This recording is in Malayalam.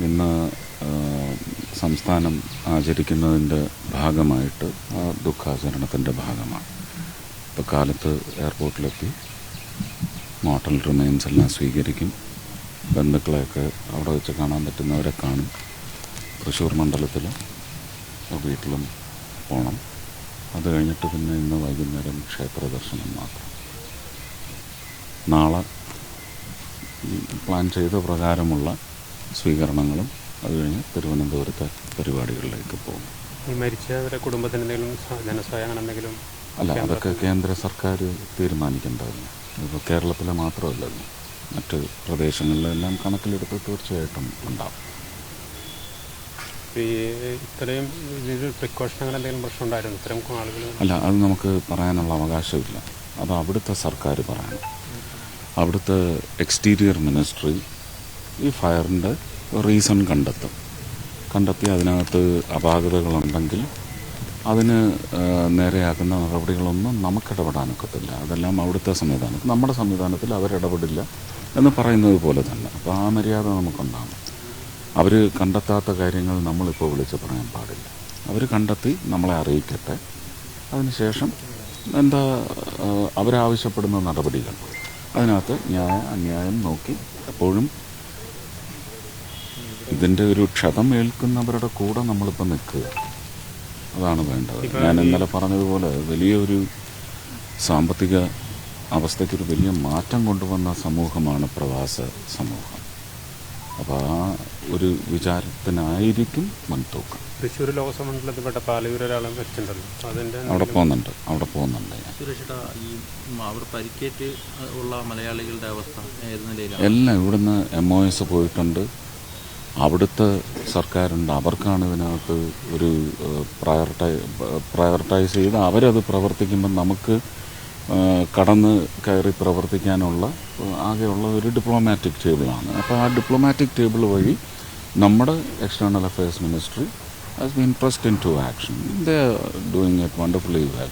ഇന്ന് സംസ്ഥാനം ആചരിക്കുന്നതിൻ്റെ ഭാഗമായിട്ട് ആ ദുഃഖാചരണത്തിൻ്റെ ഭാഗമാണ്. ഇപ്പോൾ കാലത്ത് എയർപോർട്ടിലെത്തി മോർട്ടൽ റിമൈൻസ് എല്ലാം സ്വീകരിക്കും. ബന്ധുക്കളെയൊക്കെ അവിടെ വെച്ച് കാണാൻ പറ്റുന്നവരെ കാണും. തൃശ്ശൂർ മണ്ഡലത്തിൽ വീട്ടിലും പോകണം. അത് കഴിഞ്ഞിട്ട് പിന്നെ ഇന്ന് വൈകുന്നേരം ക്ഷേത്ര ദർശനം മാത്രം. നാളെ പ്ലാൻ ചെയ്ത പ്രകാരമുള്ള സ്വീകരണങ്ങളും അത് കഴിഞ്ഞ് തിരുവനന്തപുരത്തെ പരിപാടികളിലേക്ക് പോകും. ഈ മരിച്ചവരുടെ കുടുംബത്തിന് എന്തെങ്കിലും ധനസഹായം എന്തെങ്കിലും? അല്ല, അതൊക്കെ കേന്ദ്ര സർക്കാർ തീരുമാനിക്കേണ്ടതല്ല. ഇപ്പോൾ കേരളത്തിലെ മാത്രമല്ലല്ലോ, മറ്റ് പ്രദേശങ്ങളിലെല്ലാം കണക്കിലെടുത്ത് തീർച്ചയായിട്ടും ഉണ്ടാവും. ഈ ഇത്രയും പ്രിക്കോഷൻ അങ്ങനെ എന്തെങ്കിലും പ്രശ്നം ഉണ്ടായിരുന്നു ഇത്തരം ആളുകൾ? അല്ല, അത് നമുക്ക് പറയാനുള്ള അവകാശമില്ല. അത് അവിടുത്തെ സർക്കാർ പറയണം. അവിടുത്തെ എക്സ്റ്റീരിയർ മിനിസ്ട്രി ഈ ഫയറിൻ്റെ റീസൺ കണ്ടെത്തി അതിനകത്ത് അപാകതകളുണ്ടെങ്കിൽ അതിന് നേരെയാക്കുന്ന നടപടികളൊന്നും നമുക്കിടപെടാനൊക്കത്തില്ല. അതെല്ലാം അവിടുത്തെ സംവിധാനം. നമ്മുടെ സംവിധാനത്തിൽ അവരിടപെടില്ല എന്ന് പറയുന്നത് പോലെ തന്നെ. അപ്പോൾ ആ മര്യാദ നമുക്കുണ്ടാകും. അവർ കണ്ടെത്താത്ത കാര്യങ്ങൾ നമ്മളിപ്പോൾ വിളിച്ച് പറയാൻ പാടില്ല. അവർ കണ്ടെത്തി നമ്മളെ അറിയിക്കട്ടെ. അതിനുശേഷം എന്താ അവരാവശ്യപ്പെടുന്ന നടപടികൾ, അതിനകത്ത് അന്യായം നോക്കി എപ്പോഴും ഇതിൻ്റെ ഒരു ക്ഷതം ഏൽക്കുന്നവരുടെ കൂടെ നമ്മളിപ്പോൾ നിൽക്കുക, അതാണ് വേണ്ടത്. ഞാൻ ഇന്നലെ പറഞ്ഞതുപോലെ വലിയൊരു സാമ്പത്തിക അവസ്ഥയ്ക്കൊരു വലിയ മാറ്റം കൊണ്ടുവന്ന സമൂഹമാണ് പ്രവാസ സമൂഹം. അപ്പോൾ ആ ഒരു വിചാരത്തിനായിരിക്കും മുൻതൂക്കം. തൃശ്ശൂർ ലോകസഭ മണ്ഡലത്തിൽപ്പെട്ട പാലയൂർ ഒരാളെ മരിച്ചിട്ടുണ്ടല്ലോ, അതിൻ്റെ അവിടെ പോകുന്നുണ്ട് ഞാൻ. ഈ അവിടെ പരിക്കേറ്റ് ഉള്ള മലയാളികളുടെ അവസ്ഥ ഏത് നിലയിലാണ്? എല്ലാം ഇവിടുന്ന് MOS പോയിട്ടുണ്ട്. അവിടുത്തെ സർക്കാരുണ്ട്. അവർക്കാണ് ഇതിനകത്ത് ഒരു പ്രയോറിറ്റൈസ് ചെയ്ത് അവരത് പ്രവർത്തിക്കുമ്പോൾ നമുക്ക് കടന്ന് കയറി പ്രവർത്തിക്കാനുള്ള ആകെയുള്ള ഒരു ഡിപ്ലോമാറ്റിക് ടേബിളാണ്. അപ്പോൾ ആ ഡിപ്ലോമാറ്റിക് ടേബിൾ വഴി നമ്മുടെ external affairs ministry has been pressed into action. They are doing it wonderfully well.